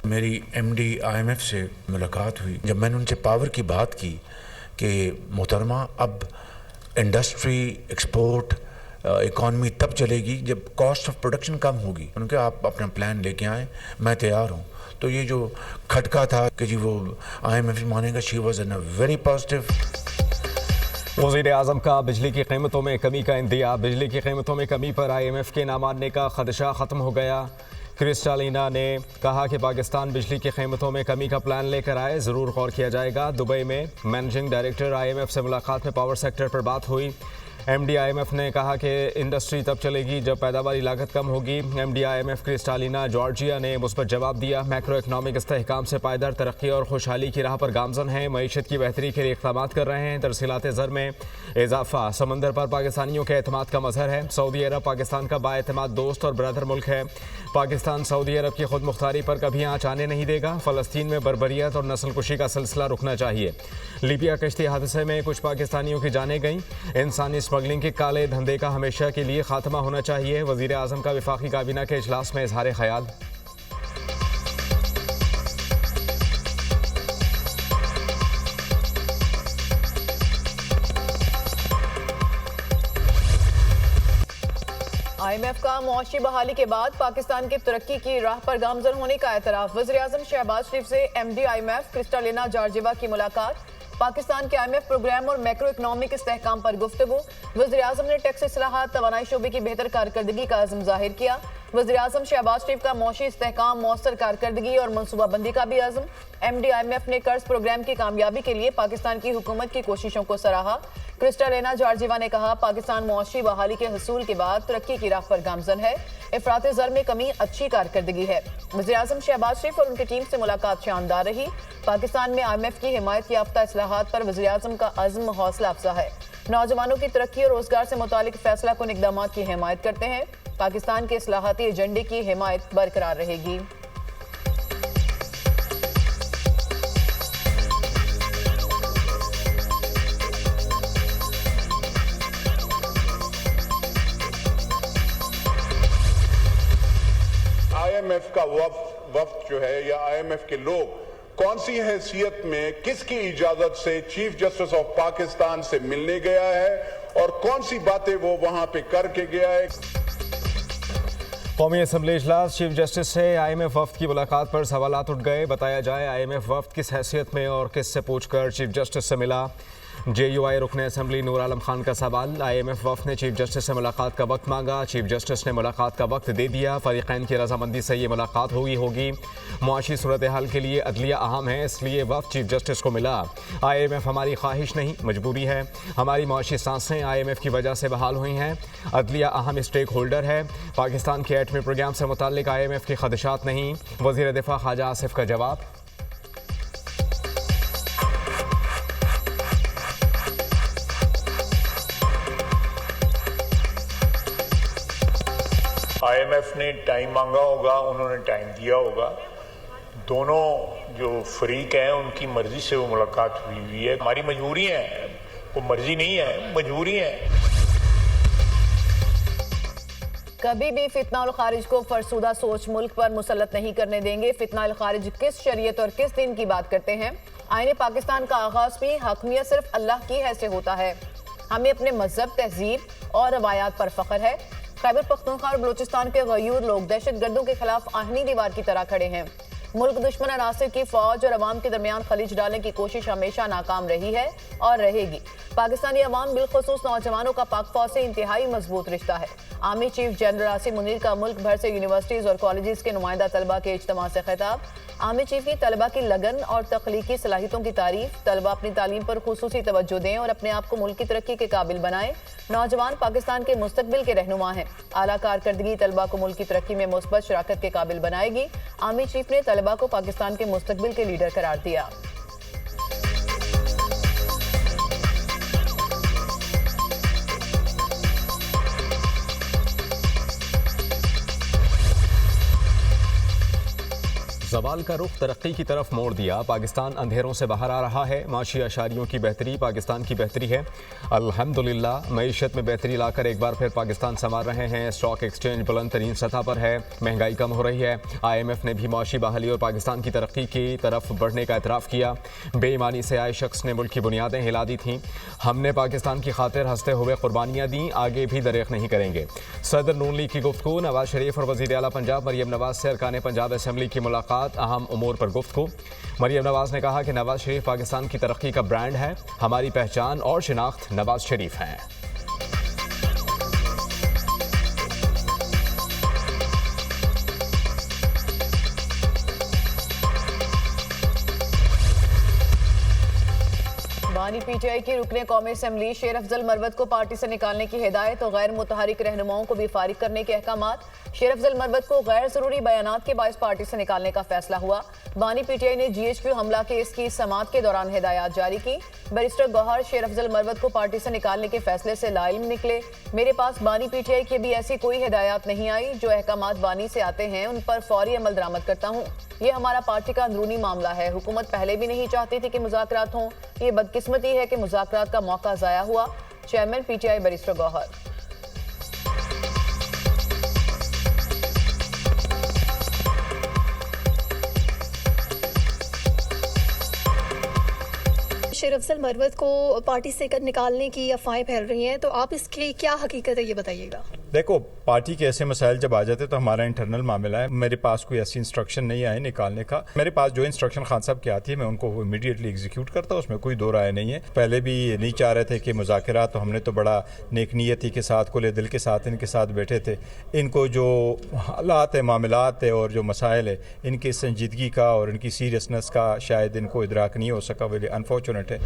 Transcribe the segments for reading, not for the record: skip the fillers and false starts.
मेरी MD IMF से मुलाकात हुई। जब मैंने उनसे पावर की बात की कि मोहतरमा अब इंडस्ट्री, एक्सपोर्ट, इकॉनमी तब चलेगी जब कॉस्ट ऑफ प्रोडक्शन कम होगी। उनके आप अपना प्लान लेके आएँ, मैं तैयार हूँ। तो ये जो खटका था कि जी वो आईएमएफ मानेगा, she was in a very positive. वज़ीर आज़म का बिजली की कीमतों में कमी का इंदिया। बिजली की कीमतों में कमी पर आईएमएफ के ना मानने का खदशा ख़त्म हो गया। क्रिस्टालिना ने कहा कि पाकिस्तान बिजली की कीमतों में कमी का प्लान लेकर आए, ज़रूर गौर किया जाएगा। दुबई में मैनेजिंग डायरेक्टर आईएमएफ से मुलाकात में पावर सेक्टर पर बात हुई। एमडी आईएमएफ ने कहा कि इंडस्ट्री तब चलेगी जब पैदावारी लागत कम होगी। एमडी आईएमएफ क्रिस्टालिना जॉर्जिया ने मुस्बत जवाब दिया। मैक्रो इकनॉमिक इस्तेहकाम से पायदार तरक्की और खुशहाली की राह पर गामजन हैं। मईशत की बेहतरी के लिए इक़दाम कर रहे हैं। तरसीलात ज़र में इजाफा समंदर पर पाकिस्तानियों के एतमाद का मजहर है। सऊदी अरब पाकिस्तान का बाएतमाद दोस्त और ब्रदर मुल्क है। पाकिस्तान सऊदी अरब की खुद मुख्तारी पर कभी आँच आने नहीं देगा। फ़लस्तीन में बर्बरियत और नस्लकुशी का सिलसिला रुकना चाहिए। लीबिया कश्ती हादसे में कुछ पाकिस्तानियों की जानें गईं। इंसानी स्मगलिंग के काले धंधे का हमेशा के लिए खात्मा होना चाहिए। वज़ीर आज़म का वफाकी काबीना के इजलास में इजहार ख्याल। आईएमएफ का मुआशी बहाली के बाद पाकिस्तान की तरक्की की राह पर गामजन होने का एतराफ़। वज़ीर आज़म शहबाज शरीफ से एमडी आईएमएफ क्रिस्टालिना जॉर्जिवा की मुलाकात। पाकिस्तान के आईएमएफ प्रोग्राम और मैक्रो इकनॉमिक इस्तेहकाम पर गुफ्तगू। वज़ीर आज़म ने टैक्स इस्लाहात, तवानाई शोबे की बेहतर कारकर्दगी का अज़्म जाहिर किया। वज़ीर आज़म शहबाज शरीफ का मौशी इस्तेहकाम, मौसर कारकर्दगी और मनसूबाबंदी का भी अज़्म। एमडी आईएमएफ ने कर्ज प्रोग्राम की कामयाबी के लिए पाकिस्तान की हुकूमत की कोशिशों को सराहा। क्रिस्टालिना जॉर्जिवा ने कहा, पाकिस्तान मुआशी बहाली के हसूल के बाद तरक्की की राह पर गामजन है। इफरात ज़र में कमी अच्छी कारकर्दगी है। वज़ीर आज़म शहबाज शरीफ और उनकी टीम से मुलाकात शानदार रही। पाकिस्तान में आईएमएफ की हिमायत याफ्ता इस्लाहात पर वज़ीर आज़म का अज़्म हौसला अफजा है। नौजवानों की तरक्की और रोजगार से मुतालिक फैसला कुन इक़दाम की हिमायत करते हैं। पाकिस्तान के इस्लाहाती एजेंडे की हिमायत बरकरार रहेगी। आईएमएफ का वफ्द जो है या आईएमएफ के लोग कौन सी हैसियत में, किसकी इजाजत से चीफ जस्टिस ऑफ पाकिस्तान से मिलने गया है और कौन सी बातें वो वहां पे करके गया है। कौमी असम्बली इजलास। चीफ जस्टिस से आईएमएफ वफ्द की मुलाकात पर सवालात उठ गए। बताया जाए आईएमएफ वफ्द किस हैसियत में और किससे पूछकर चीफ जस्टिस से मिला। जेयूआई रुकन असम्बली नूर आलम खान का सवाल। आईएमएफ वफ्द ने चीफ जस्टिस से मुलाकात का वक्त मांगा। चीफ जस्टिस ने मुलाकात का वक्त दे दिया। फरीकैन की रजामंदी से ये मुलाकात होगी। मुआशी सूरत हाल के लिए अदलिया अहम है, इसलिए वफ्द चीफ जस्टिस को मिला। आईएमएफ हमारी ख्वाहिश नहीं, मजबूरी है। हमारी मुआशी सांसें आईएमएफ की वजह से बहाल हुई हैं। अदलिया अहम स्टेक होल्डर है। पाकिस्तान के एटमी प्रोग्राम से मुताल्लिक आईएमएफ के खदशात नहीं। वज़ीर दिफा ख्वाजा आसिफ का जवाब। आईएमएफ ने टाइम मांगा होगा, उन्होंने टाइम दिया होगा। दोनों जो फरीक हैं उनकी मर्जी से वो मुलाकात हुई है। हमारी मजबूरी है, वो मर्जी नहीं है, मजबूरी है। कभी भी फितना अल खारिज को फरसूदा सोच मुल्क पर मुसल्लत नहीं करने देंगे। फितना अल खारिज किस शरीयत और किस दिन की बात करते हैं। आईने पाकिस्तान का आगाज भी हकमियत सिर्फ अल्लाह की है से होता है। हमें अपने मजहब, तहजीब और रवायात पर फख्र है। खैबर पख्तूनख्वा और बलूचिस्तान के गयूर लोग दहशत गर्दों के खिलाफ आहनी दीवार की तरह खड़े हैं। मुल्क दुश्मन अनासिर की फौज और अवाम के दरमियान खलीज डालने की कोशिश हमेशा नाकाम रही है और रहेगी। पाकिस्तानी अवाम बिलखुसूस नौजवानों का पाक फौज से इंतहाई मजबूत रिश्ता है। Army chief general Asim Munir का मुल्क भर से यूनिवर्सिटीज और कॉलेजेस के नुमाइंदा तलबा के इज्तिमा से खिताब। आर्मी चीफ की तलबा की लगन और तख्लीकी सलाहियतों की तारीफ। तलबा अपनी तालीम पर खुसूसी तवज्जो दें और अपने आप को मुल्क की तरक्की के काबिल बनाएं। नौजवान पाकिस्तान के मुस्तकबिल के रहनुमा हैं। आला कारकर्दगी तलबा को मुल्क की तरक्की में मुस्बत शराकत के काबिल बनाएगी। आर्मी चीफ ने तलबा को पाकिस्तान के मुस्तकबिल के लीडर करार दिया। जवाल का रुख तरक्की की तरफ मोड़ दिया। पाकिस्तान अंधेरों से बाहर आ रहा है। माशी अशारियों की बेहतरी पाकिस्तान की बेहतरी है। अल्हम्दुलिल्लाह मईशत में बेहतरी लाकर एक बार फिर पाकिस्तान संवार रहे हैं। स्टॉक एक्सचेंज बुलंद तरीन सतह पर है। महंगाई कम हो रही है। IMF ने भी माशी बहाली और पाकिस्तान की तरक्की की तरफ बढ़ने का एतराफ़ किया। बेईमानी से आए शख्स ने मुल्क की बुनियादें हिला दी थीं। हमने पाकिस्तान की खातिर हंसते हुए कुर्बानियाँ दी, आगे भी दरेख नहीं करेंगे। सदर नून लीग की गुफ्तगू। नवाज शरीफ और वज़ीर आला पंजाब मरियम नवाज से अरकान पंजाब असम्बली की मुलाकात। अहम उमूर पर गुफ्तगू। मरियम नवाज ने कहा कि नवाज शरीफ पाकिस्तान की तरक्की का ब्रांड है। हमारी पहचान और शिनाख्त नवाज शरीफ हैं। बानी PTI की रुकने कौमी असम्बली शेर अफजल मरवत को पार्टी से निकालने की हिदायत और गैर मुतहरिक रहनुमाओं को भी फारिग करने के अहकामात। शेर अफजल मरवत को गैर जरूरी बयानात के बायस पार्टी से निकालने का फैसला हुआ। बानी PTI ने GHQ हमला केस की समाअत के दौरान हिदायत जारी की। बैरिस्टर गौहर शेर अफजल मरवत को पार्टी से निकालने के फैसले से लाइल्म निकले। मेरे पास बानी PTI की भी ऐसी कोई हिदायत नहीं आई। जो अहकामात बानी से आते हैं उन पर फौरी अमल दरामद करता हूँ। ये हमारा पार्टी का अंदरूनी मामला है। हुकूमत पहले भी नहीं चाहती थी कि मुज़ाकरात हों। ये बदकिस्मती है कि मुज़ाकरात का मौका ज़ाया हुआ। Chairman PTI barrister Gohar. Sher Afzal Marwat को पार्टी से निकालने की अफवाहें फैल रही हैं, तो आप इसकी क्या हकीकत है ये बताइएगा। देखो, पार्टी के ऐसे मसाइल जब आ जाते तो हमारा इंटरनल मामला है। मेरे पास कोई ऐसी इंस्ट्रक्शन नहीं आई निकालने का। मेरे पास जो इंस्ट्रक्शन खान साहब की आती है मैं उनको इमीडिएटली एग्जीक्यूट करता हूँ, उसमें कोई दो राय नहीं है। पहले भी नहीं चाह रहे थे कि मुज़ाकरात, तो हमने तो बड़ा नेकनीयती के साथ, खुले दिल के साथ इनके साथ बैठे थे। इनको जो हालात है, मामलात है और जो मसाइल है, इनकी संजीदगी का और इनकी सीरियसनेस का शायद इनको इदराक नहीं हो सका। वेरी अनफॉर्चुनेट है।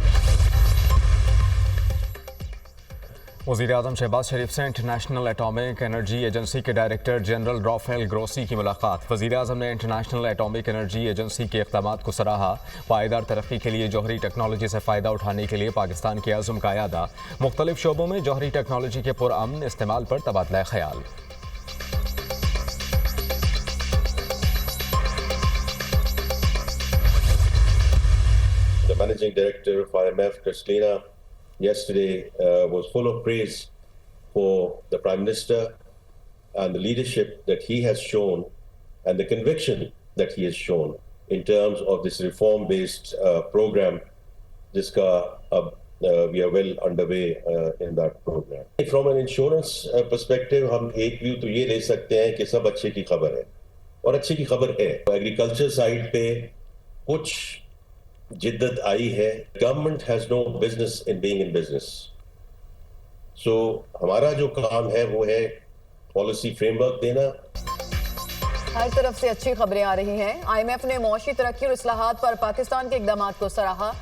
वज़ीर आज़म शहबाज शरीफ से इंटरनेशनल एटॉमिक एनर्जी एजेंसी के डायरेक्टर जनरल राफेल ग्रोसी की मुलाकात। वज़ीर आज़म ने इंटरनेशनल एटॉमिक एनर्जी एजेंसी के इक़दामात को सराहा। पायदार तरक्की के लिए जौहरी टेक्नोलॉजी से फ़ायदा उठाने के लिए पाकिस्तान के अज़्म का यादा। मुख्तलिफ शोबों में जौहरी टेक्नोलॉजी के पुरअमन इस्तेमाल पर तबादला ख्याल। The managing director of IMF, Kristalina, yesterday was full of praise for the Prime Minister and the leadership that he has shown and the conviction that he has shown in terms of this reform-based program. Jiska we are well underway in that program. From an insurance perspective, हम एक view तो ये ले सकते हैं कि सब अच्छे की खबर है और अच्छे की खबर है। एग्रीकल्चर साइड पे कुछ जिद्दत आई है। Government has no business in being in business. So हमारा जो काम है वो है पॉलिसी फ्रेमवर्क देना। हर तरफ से अच्छी खबरें आ रही हैं। IMF ने मौशी तरक्की और इस्लाहात पर पाकिस्तान के इक़दामात को सराहा।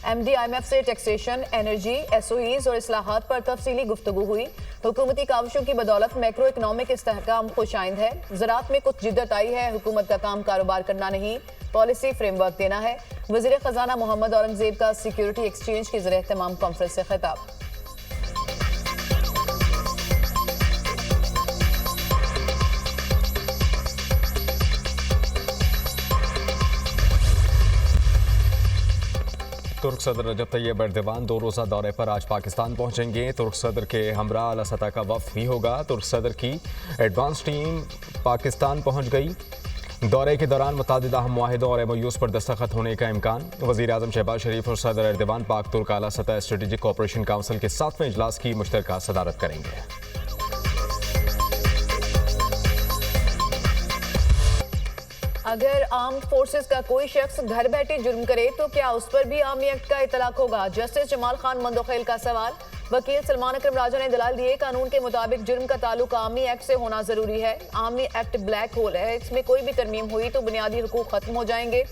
MD IMF से टैक्सेशन, एनर्जी, SOEs और इस्लाहात पर तफसीली गुफ्तगू हुई। हुकूमती काविशों की बदौलत मैक्रो इकनॉमिक इस्तेहकाम खुशाइंद है। ज़राअत में कुछ जिद्दत आई है। हुकूमत का काम कारोबार करना नहीं, पॉलिसी फ्रेमवर्क देना है। वज़ीर ख़जाना मोहम्मद औरंगज़ेब का सिक्योरिटी एक्सचेंज की ज़रिए तमाम कॉन्फ्रेंस से खिताब। तुर्क सदर रजब तैयब एर्दोगान 2 रोज़ा दौरे पर आज पाकिस्तान पहुंचेंगे। तुर्क सदर के हमरा आला सतह का वफ़द भी होगा। तुर्क सदर की एडवांस टीम पाकिस्तान पहुंच गई। दौरे के दौरान मुतादिद अहम मुआहिदों और MOUs पर दस्तखत होने का इम्कान। वज़ीर आज़म शहबाज शरीफ और सदर एर्दोगान पाक तुर्क आला सतह स्ट्रेटेजिक कोऑपरेशन काउंसिल के 7वें इजलास की मुश्तरका सदारत करेंगे। अगर आर्म्ड फोर्सेस का कोई शख्स घर बैठे जुर्म करे तो क्या उस पर भी आर्मी एक्ट का इतलाक होगा? जस्टिस जमाल खान मंदोखेल का सवाल। वकील सलमान अकरम राजा ने दलाल दिए, कानून के मुताबिक जुर्म का ताल्लुक आर्मी एक्ट से होना जरूरी है। आर्मी एक्ट ब्लैक होल है, इसमें कोई भी तरमीम हुई तो बुनियादी हुकूक खत्म हो जाएंगे।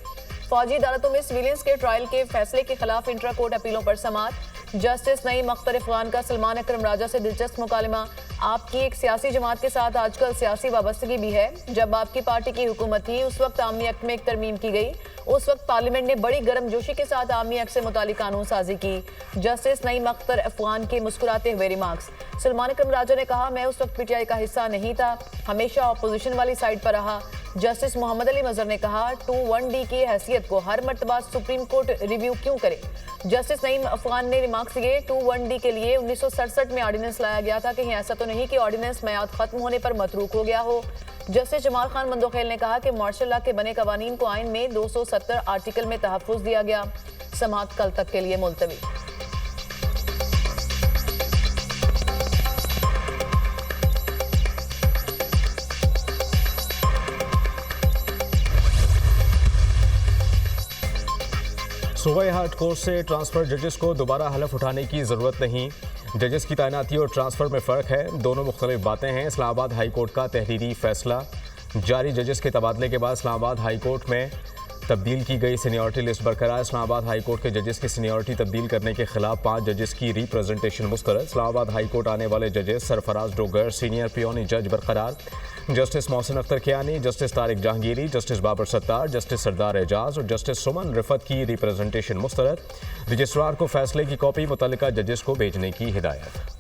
फौजी अदालतों में सिविलियंस के ट्रायल के फैसले के खिलाफ इंट्रा कोर्ट अपीलों पर समाअत। जस्टिस नईम अख्तर अफगान का सलमान अकरम राजा से दिलचस्प मुकालमा। आपकी एक सियासी जमात के साथ आजकल सियासी वाबस्तगी भी है। जब आपकी पार्टी की हुकूमत थी उस वक्त आर्मी एक्ट में एक तरमीम की गई। उस वक्त पार्लियामेंट ने बड़ी गर्मजोशी के साथ आर्मी एक्ट से मुतालिक कानून साजी की। जस्टिस नईम अख्तर अफगान के मुस्कुराते हुए रिमार्क्स। सलमान अकरम राजा ने कहा, मैं उस वक्त PTI का हिस्सा नहीं था, हमेशा अपोजिशन वाली साइड पर रहा। जस्टिस मोहम्मद अली मजहर ने कहा 2-1D की हैसियत को हर मर्तबा सुप्रीम कोर्ट रिव्यू क्यों करे। जस्टिस नईम अफगान ने रिमार्क्स दिए 2-1D के लिए 1967 में ऑर्डिनेंस लाया गया था, कहीं ऐसा तो नहीं कि ऑर्डिनेंस मियाद खत्म होने पर मतरूक हो गया हो। जस्टिस जमाल खान मंदोखेल ने कहा कि मार्शल लॉ के बने कवानीन को आइन में 270 आर्टिकल में तहफ़्फ़ुज़ दिया गया। समाअत कल तक के लिए मुलतवी। सूबाई हाई कोर्ट से ट्रांसफर जजेस को दोबारा हलफ उठाने की ज़रूरत नहीं। जजेस की तैनाती और ट्रांसफ़र में फ़र्क है, दोनों मुख्तलिफ बातें हैं। इस्लामाबाद हाई कोर्ट का तहरीरी फैसला। जारी जजेस के तबादले के बाद इस्लामाबाद हाई कोर्ट में तब्दील की गई सीनियरिटी लिस्ट बरकरार। इस्लामाबाद हाई कोर्ट के जजेस की सीनियरिटी तब्दील करने के खिलाफ 5 जजेस की रिप्रेजेंटेशन मुस्तरद। इस्लामाबाद हाई कोर्ट आने वाले जजेस सरफराज डोगर सीनियर पियोनी जज बरकरार, justice Mohsin Akhtar Kiani, justice Tariq Jahangiri, justice Babar Sattar, justice सरदार एजाज और जस्टिस सुमन रिफत की रिप्रेजेंटेशन मुस्तरद। रजिस्ट्रार को फैसले की कॉपी मुतल्लिका जजेस को भेजने की हिदायत।